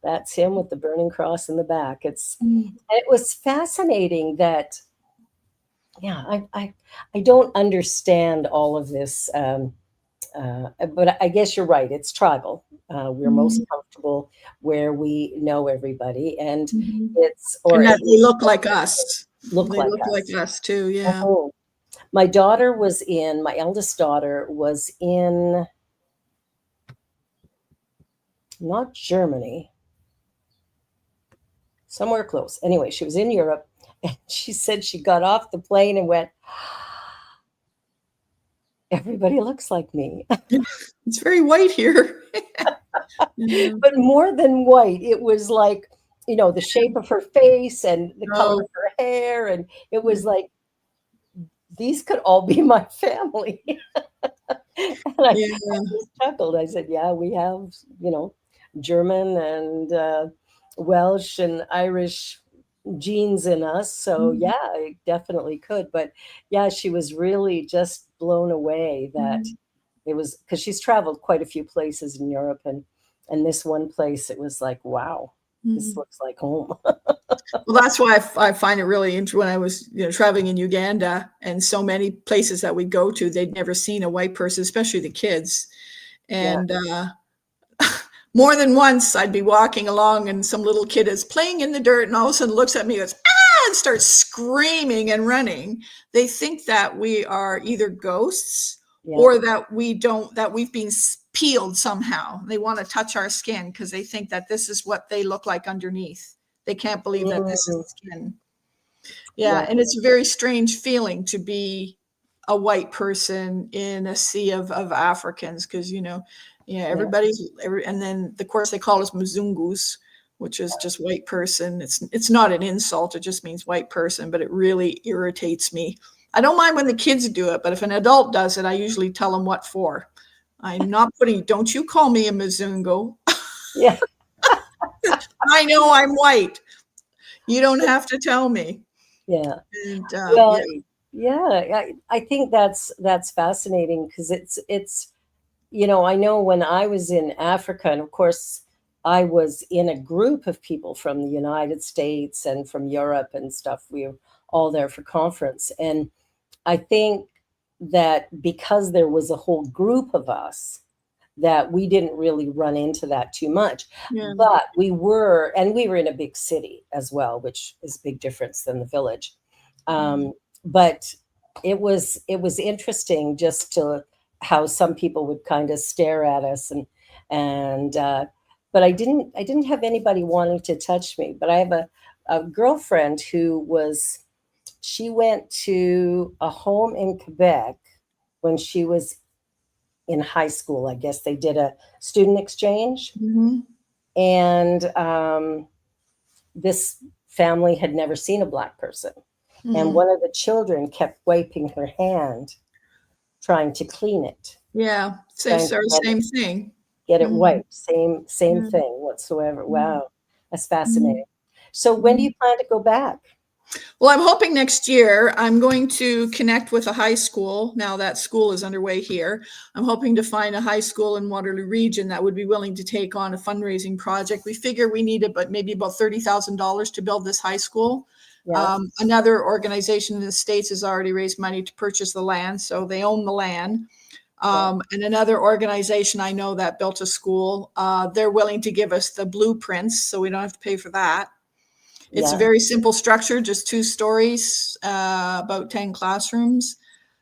That's him with the burning cross in the back. It was fascinating that, I don't understand all of this, but I guess you're right. It's tribal. We're most comfortable where we know everybody, and and that they look like us. They look like us too. Yeah. My eldest daughter was in not Germany, somewhere close. Anyway, she was in Europe, and she said she got off the plane and went, everybody looks like me. It's very white here. But more than white, it was like, the shape of her face and the color of her hair. And it was like, these could all be my family. And I just chuckled. I said, yeah, we have, German and Welsh and Irish genes in us. So yeah, I definitely could. But yeah, she was really just blown away that it was, because she's traveled quite a few places in Europe, and this one place, it was like, wow, this looks like home. Well, that's why I find it really interesting. When I was traveling in Uganda, and so many places that we go to, they'd never seen a white person, especially the kids. And more than once, I'd be walking along and some little kid is playing in the dirt, and all of a sudden looks at me and goes, ah, and starts screaming and running. They think that we are either ghosts or that we've been peeled somehow. They want to touch our skin because they think that this is what they look like underneath. They can't believe that this is skin. Yeah. And it's a very strange feeling to be a white person in a sea of Africans, because, everybody's, and then of course they call us Mzungus, which is just white person. It's not an insult. It just means white person, but it really irritates me. I don't mind when the kids do it, but if an adult does it, I usually tell them what for. I'm not don't you call me a Mzungu. Yeah. I know I'm white. You don't have to tell me. Yeah. And, I think that's fascinating, because it's I know when I was in Africa, and of course I was in a group of people from the United States and from Europe and stuff. We were all there for conference, and I think that because there was a whole group of us, that we didn't really run into that too much. Yeah. But we were in a big city as well, which is a big difference than the village. But it was interesting just to how some people would kind of stare at us, and but I didn't have anybody wanting to touch me. But I have a girlfriend she went to a home in Quebec when she was in high school. I guess they did a student exchange, and this family had never seen a Black person. And one of the children kept wiping her hand, trying to clean it. Yeah, same thing. Get it wiped. Same thing whatsoever. Wow, that's fascinating. So when do you plan to go back? Well, I'm hoping next year. I'm going to connect with a high school. Now that school is underway here. I'm hoping to find a high school in Waterloo Region that would be willing to take on a fundraising project. We figure we need maybe about $30,000 to build this high school. Yeah. Another organization in the States has already raised money to purchase the land, so they own the land. And another organization I know that built a school, they're willing to give us the blueprints, so we don't have to pay for that. It's a very simple structure, just 2 stories, about 10 classrooms.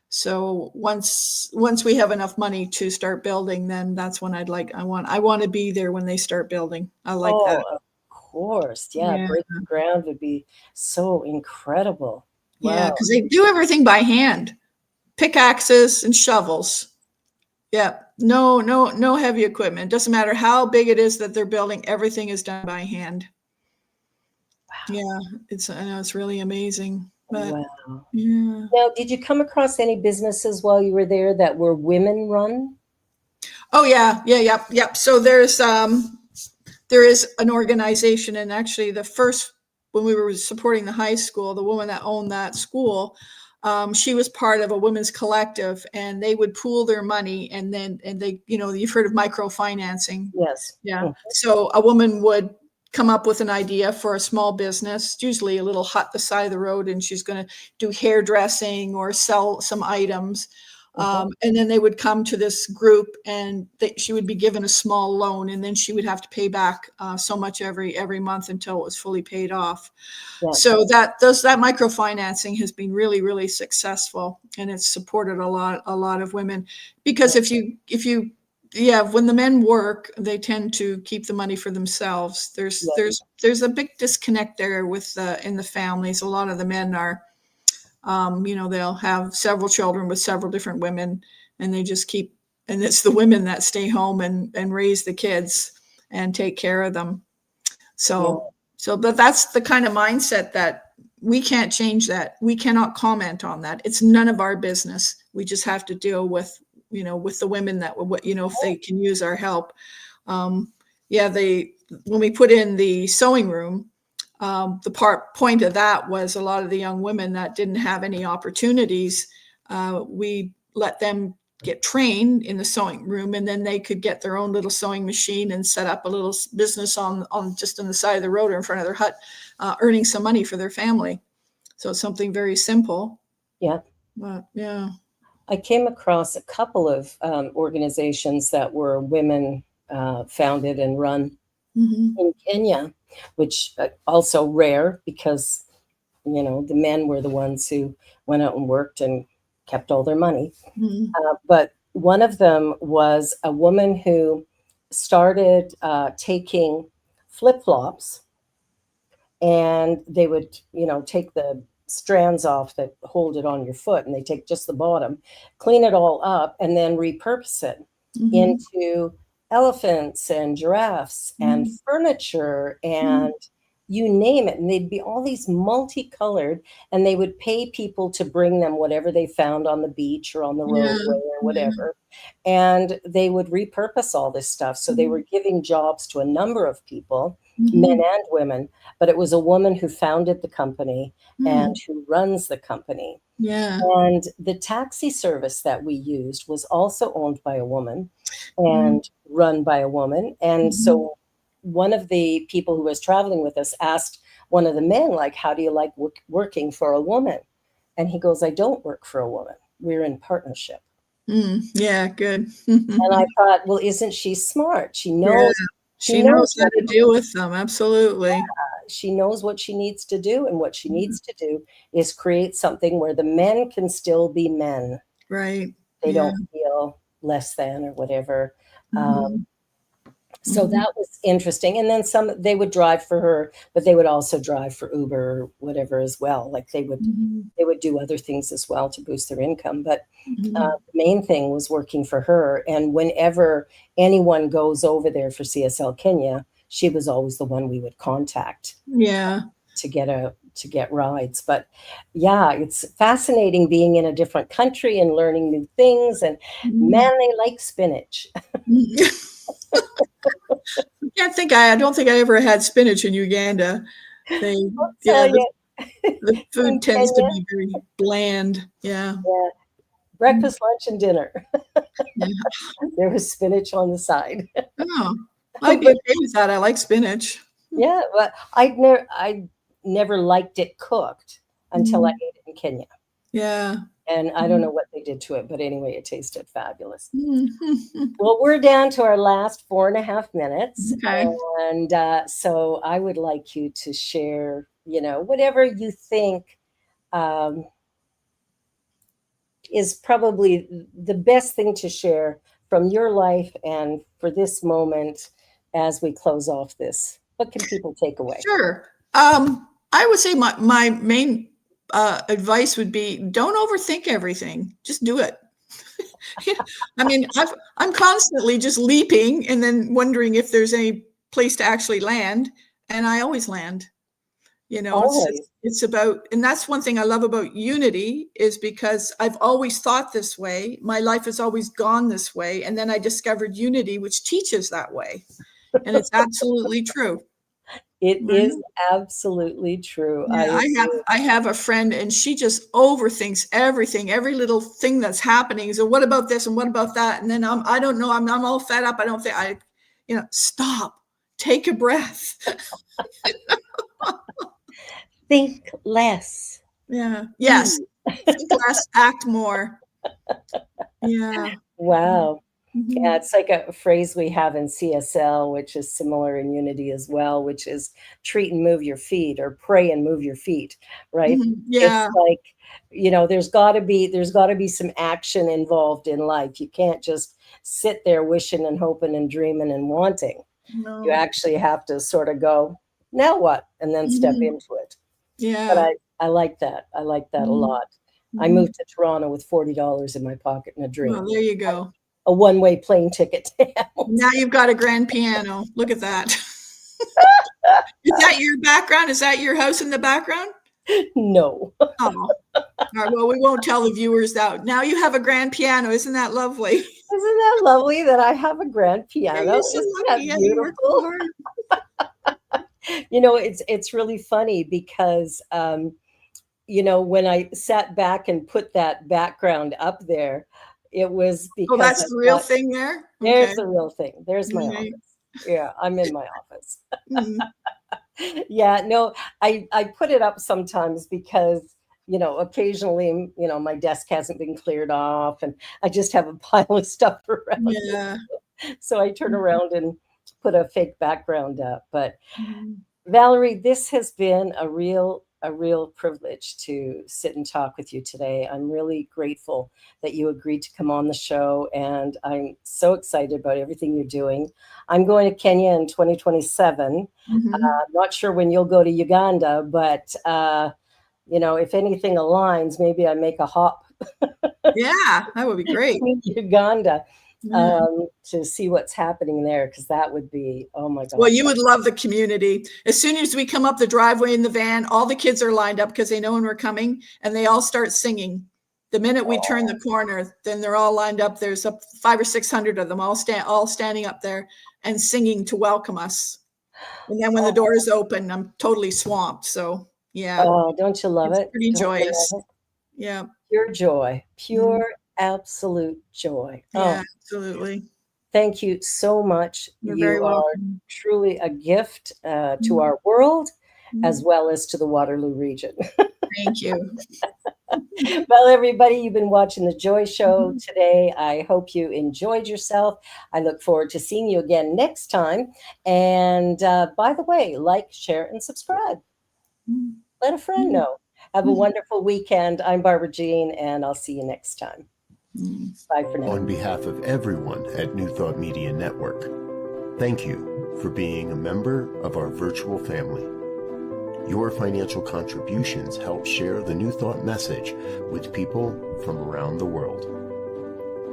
So once we have enough money to start building, then that's when I want to be there when they start building. I like that. Of course. Yeah. Breaking ground would be so incredible. Wow. Yeah, because they do everything by hand. Pickaxes and shovels. Yeah. No heavy equipment. Doesn't matter how big it is that they're building, everything is done by hand. Wow. Yeah, I know it's really amazing. But, wow. Yeah. Now, did you come across any businesses while you were there that were women run? Oh yeah. Yep. So there is an organization, and actually when we were supporting the high school, the woman that owned that school, she was part of a women's collective, and they would pool their money, and they, you've heard of microfinancing. Yes. Yeah. So a woman would come up with an idea for a small business, usually a little hut the side of the road, and she's going to do hairdressing or sell some items. And then they would come to this group, and she would be given a small loan, and then she would have to pay back so much every month until it was fully paid off. Yeah. So that microfinancing has been really, really successful, and it's supported a lot of women, because when the men work, they tend to keep the money for themselves. There's a big disconnect there in the families. A lot of the men are, they'll have several children with several different women, and they just and it's the women that stay home and raise the kids and take care of them. But that's the kind of mindset that we can't change. That we cannot comment on that. It's none of our business. We just have to deal with the women that, if they can use our help. When we put in the sewing room, the point of that was a lot of the young women that didn't have any opportunities. We let them get trained in the sewing room, and then they could get their own little sewing machine and set up a little business on just on the side of the road or in front of their hut, earning some money for their family. So it's something very simple. Yeah. But yeah. I came across a couple of organizations that were women founded and run in Kenya, which also rare, because the men were the ones who went out and worked and kept all their money. But one of them was a woman who started taking flip-flops, and they would take the strands off that hold it on your foot, and they take just the bottom, clean it all up, and then repurpose it into elephants and giraffes and furniture and you name it. And they'd be all these multicolored, and they would pay people to bring them whatever they found on the beach or on the roadway or whatever. And they would repurpose all this stuff. So they were giving jobs to a number of people, men and women, but it was a woman who founded the company and who runs the company. Yeah. And the taxi service that we used was also owned by a woman and run by a woman. And so one of the people who was traveling with us asked one of the men, like, how do you like working for a woman? And he goes, I don't work for a woman. we're in partnership. Yeah, good. And I thought, well, isn't she smart? She knows. Yeah, she knows how to deal with them. Absolutely. She knows what she needs to do, and what she needs to do is create something where the men can still be men. Right. They don't feel less than or whatever. So that was interesting. And then they would drive for her, but they would also drive for Uber or whatever as well. Like they would do other things as well to boost their income. But the main thing was working for her. And whenever anyone goes over there for CSL Kenya, she was always the one we would contact. Yeah. To get rides. But yeah, it's fascinating being in a different country and learning new things. And man, they like spinach. I don't think I ever had spinach in Uganda. The food tends to be very bland. Yeah. Breakfast, lunch, and dinner. There was spinach on the side. Oh, I'd be okay with that. I like spinach. Yeah, but I never liked it cooked until I ate it in Kenya. Yeah. And I don't know what they did to it, but anyway, it tasted fabulous. Well, we're down to our last 4.5 minutes. Okay. And so I would like you to share, whatever you think is probably the best thing to share from your life and for this moment as we close off this. What can people take away? Sure. I would say my main advice would be don't overthink everything. Just do it. I mean, I'm constantly just leaping and then wondering if there's any place to actually land. And I always land. It's about, and that's one thing I love about Unity is because I've always thought this way. My life has always gone this way. And then I discovered Unity, which teaches that way. And it's absolutely true. It is absolutely true. Yeah, I have a friend and she just overthinks everything, every little thing that's happening. So what about this and what about that? And then I don't know. I'm all fed up. I don't think stop, take a breath. Think less. Yeah. Yes. Think less, act more. Yeah. Wow. Yeah, it's like a phrase we have in CSL, which is similar in Unity as well, which is treat and move your feet, or pray and move your feet, right? Yeah. It's like, there's got to be some action involved in life. You can't just sit there wishing and hoping and dreaming and wanting. No. You actually have to sort of go, now what? And then step into it. Yeah. But I like that. I like that a lot. I moved to Toronto with $40 in my pocket and a dream. Well, there you go. A one-way plane ticket. Now you've got a grand piano. Look at that. Is that your background? Is that your house in the background? No. Oh. All right, well, we won't tell the viewers that. Now you have a grand piano. Isn't that lovely? Isn't that lovely that I have have a grand piano? You're so Isn't lucky. that beautiful? It's really funny because, when I sat back and put that background up there, it was because that's the real thing there? There's the real thing. There's my Right. office. Yeah, I'm in my office. Yeah, no, I put it up sometimes because, occasionally, my desk hasn't been cleared off and I just have a pile of stuff around. Yeah. So I turn around and put a fake background up. But Valerie, this has been a real privilege to sit and talk with you today. I'm really grateful that you agreed to come on the show, and I'm so excited about everything you're doing. I'm going to Kenya in 2027. Not sure when you'll go to Uganda, but if anything aligns, maybe I make a hop. Yeah, that would be great. Uganda. To see what's happening there, because that would be, oh my God. Well, you would love the community. As soon as we come up the driveway in the van, all the kids are lined up because they know when we're coming, and they all start singing. The minute we turn the corner, then they're all lined up. There's 500 or 600 of them all standing up there and singing to welcome us. And then when the doors open, I'm totally swamped. So yeah. Oh, don't you love it? Pretty joyous. Yeah. Pure joy. Pure absolute joy. Yeah, absolutely. Thank you so much. You're you very are welcome. Truly a gift to our world as well as to the Waterloo region. Thank you. Well, everybody, you've been watching The Joy Show today. I hope you enjoyed yourself. I look forward to seeing you again next time. And by the way, like, share, and subscribe. Let a friend know. Have a wonderful weekend. I'm Barbara Jean, and I'll see you next time. Bye for now. On behalf of everyone at New Thought Media Network, thank you for being a member of our virtual family. Your financial contributions help share the New Thought message with people from around the world.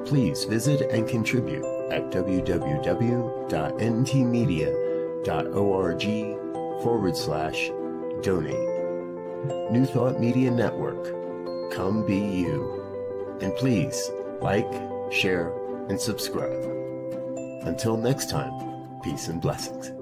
Please visit and contribute at www.ntmedia.org/donate. New Thought Media Network, come be you. And please like, share, and subscribe. Until next time, peace and blessings.